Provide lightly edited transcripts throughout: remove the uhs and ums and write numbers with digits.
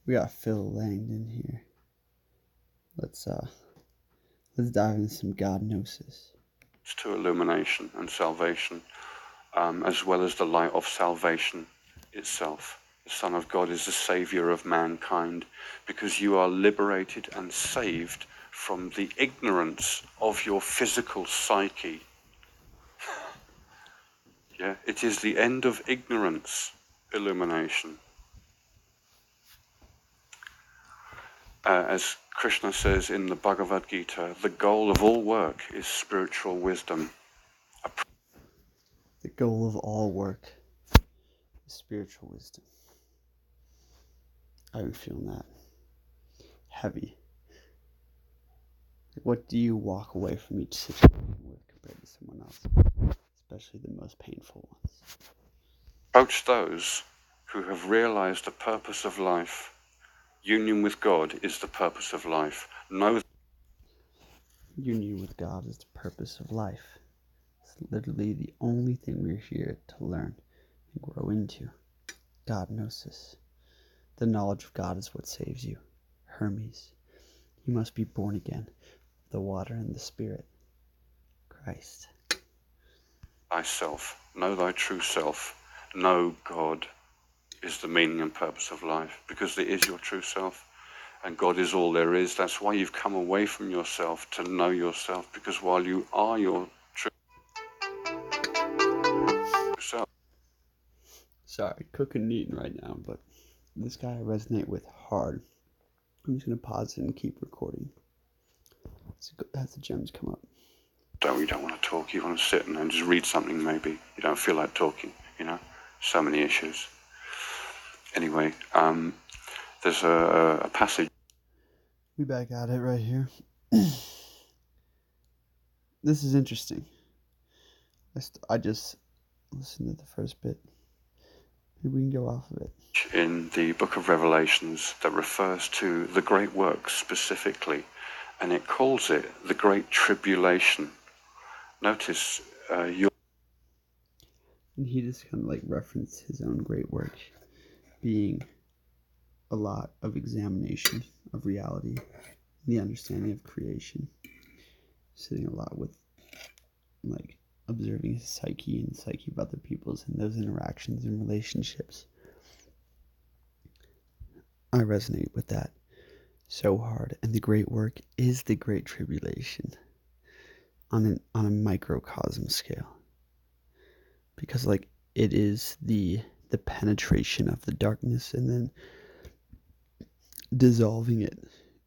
We got Phil Langden here. Let's dive into some God Gnosis. To illumination and salvation, as well as the light of salvation itself. The Son of God is the Savior of mankind, because you are liberated and saved from the ignorance of your physical psyche. Yeah, it is the end of ignorance, illumination. As Krishna says in the Bhagavad Gita, the goal of all work is spiritual wisdom. The goal of all work is spiritual wisdom. I've been feeling that heavy. What do you walk away from each situation with compared to someone else? Especially the most painful ones. Approach those who have realized the purpose of life. Union with God is the purpose of life. Know union with God is the purpose of life. It's literally the only thing we're here to learn and grow into. God Gnosis. The knowledge of God is what saves you. Hermes. You must be born again. The water and the spirit. Christ. thyself. Know thy true self. Know God is the meaning and purpose of life, because it is your true self. And God is all there is. That's why you've come away from yourself to know yourself, because while you are your true self. Sorry, cooking and eating right now, but this guy I resonate with hard. I'm just going to pause it and keep recording. As the gems come up. You don't want to talk. You want to sit and just read something maybe. You don't feel like talking, you know. So many issues. Anyway, there's a passage. We back at it right here. This is interesting. I just listened to the first bit. Maybe we can go off of it. In the book of Revelations that refers to the great works specifically, and it calls it the Great Tribulation. Notice and he just kind of like referenced his own great work being a lot of examination of reality, the understanding of creation, sitting a lot with like observing his psyche and psyche of other people's and those interactions and relationships. I resonate with that so hard, and the great work is the Great Tribulation on a microcosm scale, because like it is the penetration of the darkness and then dissolving it,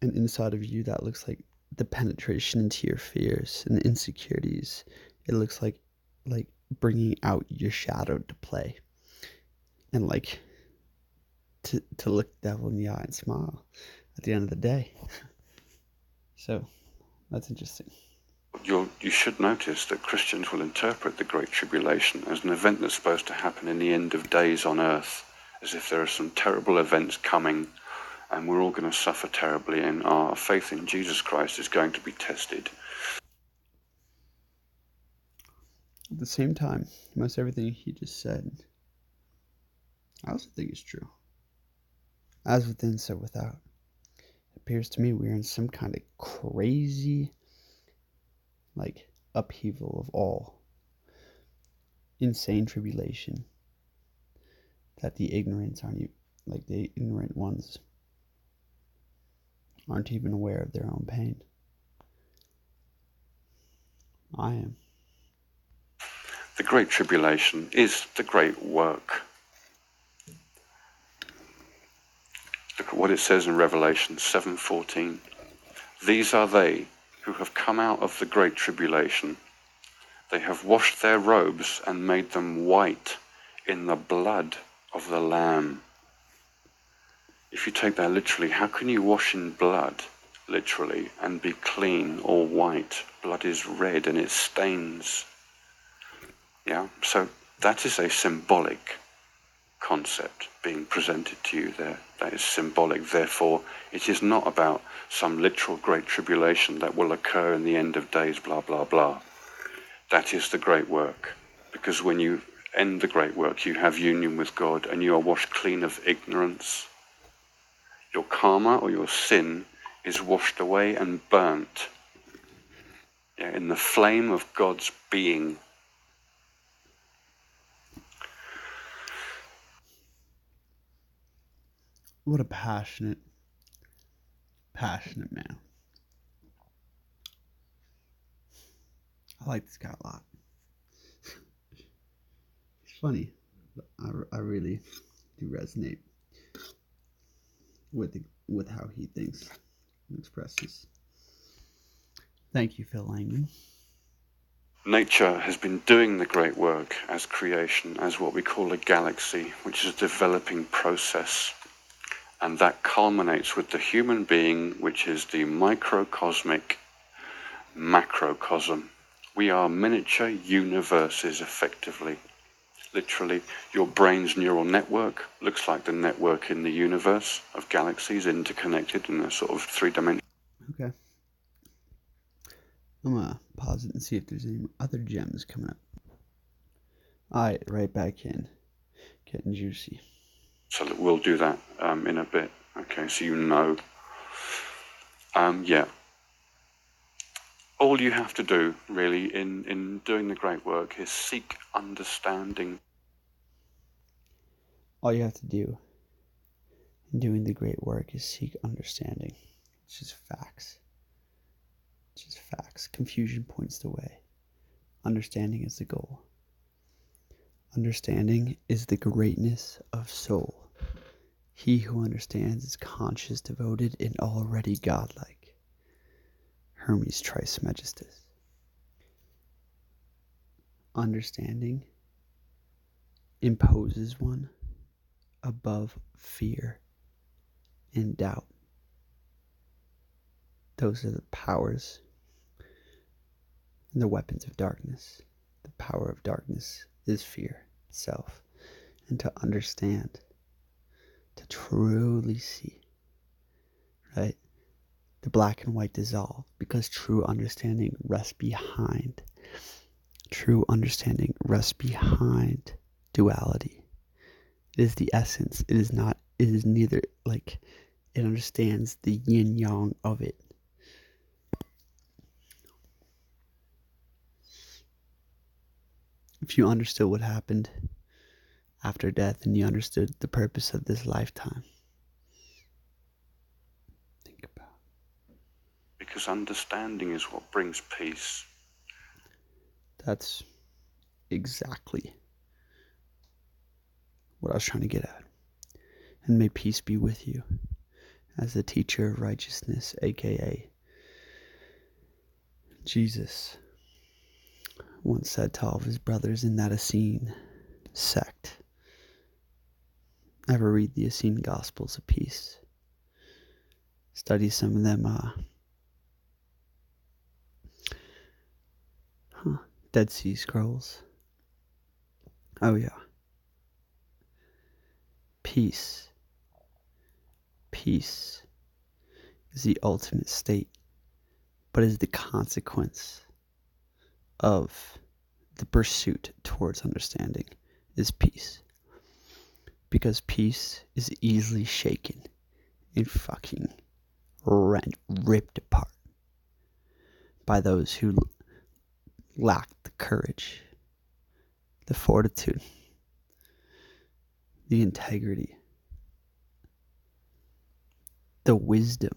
and inside of you that looks like the penetration into your fears and insecurities. It looks like bringing out your shadow to play, and like to look the devil in the eye and smile at the end of the day. So that's interesting. You should notice that Christians will interpret the Great Tribulation as an event that's supposed to happen in the end of days on earth, as if there are some terrible events coming and we're all going to suffer terribly, and our faith in Jesus Christ is going to be tested. At the same time, most everything he just said, I also think is true. As within, so without. It appears to me we are in some kind of crazy, like, upheaval of all. Insane tribulation. That the ignorant the ignorant ones aren't even aware of their own pain. I am. The Great Tribulation is the great work. Look at what it says in Revelation 7:14. These are they who have come out of the Great Tribulation. They have washed their robes and made them white in the blood of the Lamb. If you take that literally, how can you wash in blood, literally, and be clean or white? Blood is red and it stains. Yeah, so that is a symbolic concept being presented to you there. That is symbolic. Therefore, it is not about some literal great tribulation that will occur in the end of days, blah, blah, blah. That is the great work. Because when you end the great work, you have union with God and you are washed clean of ignorance. Your karma or your sin is washed away and burnt, in the flame of God's being. What a passionate man. I like this guy a lot. It's funny. I really do resonate with how he thinks and expresses. Thank you, Phil Langden. Nature has been doing the great work as creation, as what we call a galaxy, which is a developing process. And that culminates with the human being, which is the microcosmic macrocosm. We are miniature universes, effectively. Literally, your brain's neural network looks like the network in the universe of galaxies interconnected in a sort of 3-dimensional. Okay. I'm gonna pause it and see if there's any other gems coming up. Alright, right back in. Getting juicy. So we'll do that in a bit. Okay, so you know. Yeah. All you have to do, really, in doing the great work is seek understanding. All you have to do in doing the great work is seek understanding. It's just facts. It's just facts. Confusion points the way. Understanding is the goal. Understanding is the greatness of soul. He who understands is conscious, devoted, and already godlike. Hermes Trismegistus. Understanding imposes one above fear and doubt. Those are the powers and the weapons of darkness. The power of darkness is fear itself. And to understand, to truly see, right? The black and white dissolve because true understanding rests behind. True understanding rests behind duality. It is the essence. It is neither, like, it understands the yin yang of it. If you understood what happened after death and you understood the purpose of this lifetime, think about it. Because understanding is what brings peace. That's exactly what I was trying to get at. And may peace be with you as the teacher of righteousness, aka Jesus once said to all of his brothers in that Essene sect. Ever read the Essene Gospels of Peace? Study some of them Dead Sea Scrolls. Oh yeah. Peace. Peace is the ultimate state, but is the consequence of the pursuit towards understanding is peace. Because peace is easily shaken and fucking ripped apart by those who lack the courage, the fortitude, the integrity, the wisdom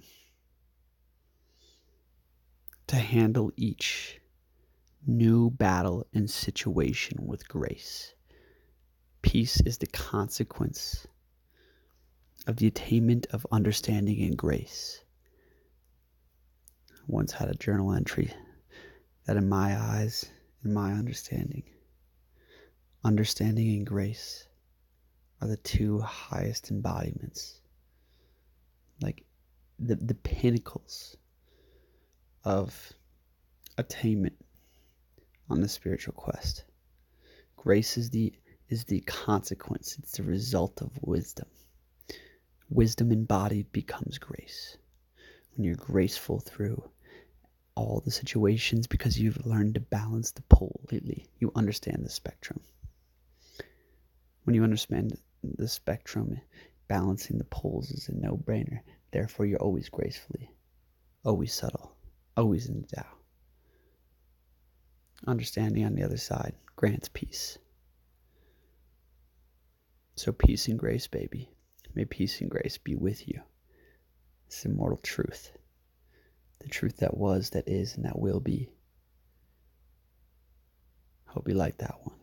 to handle each new battle and situation with grace. Peace is the consequence of the attainment of understanding and grace. I once had a journal entry that in my eyes, in my understanding and grace are the two highest embodiments, like the pinnacles of attainment on the spiritual quest. Grace is the consequence. It's the result of wisdom. Wisdom embodied becomes grace. When you're graceful through all the situations because you've learned to balance the pole lately. You understand the spectrum. When you understand the spectrum, balancing the poles is a no-brainer. Therefore, you're always gracefully, always subtle, always in the Tao. Understanding on the other side grants peace. So peace and grace, baby. May peace and grace be with you. It's immortal truth. The truth that was, that is, and that will be. Hope you like that one.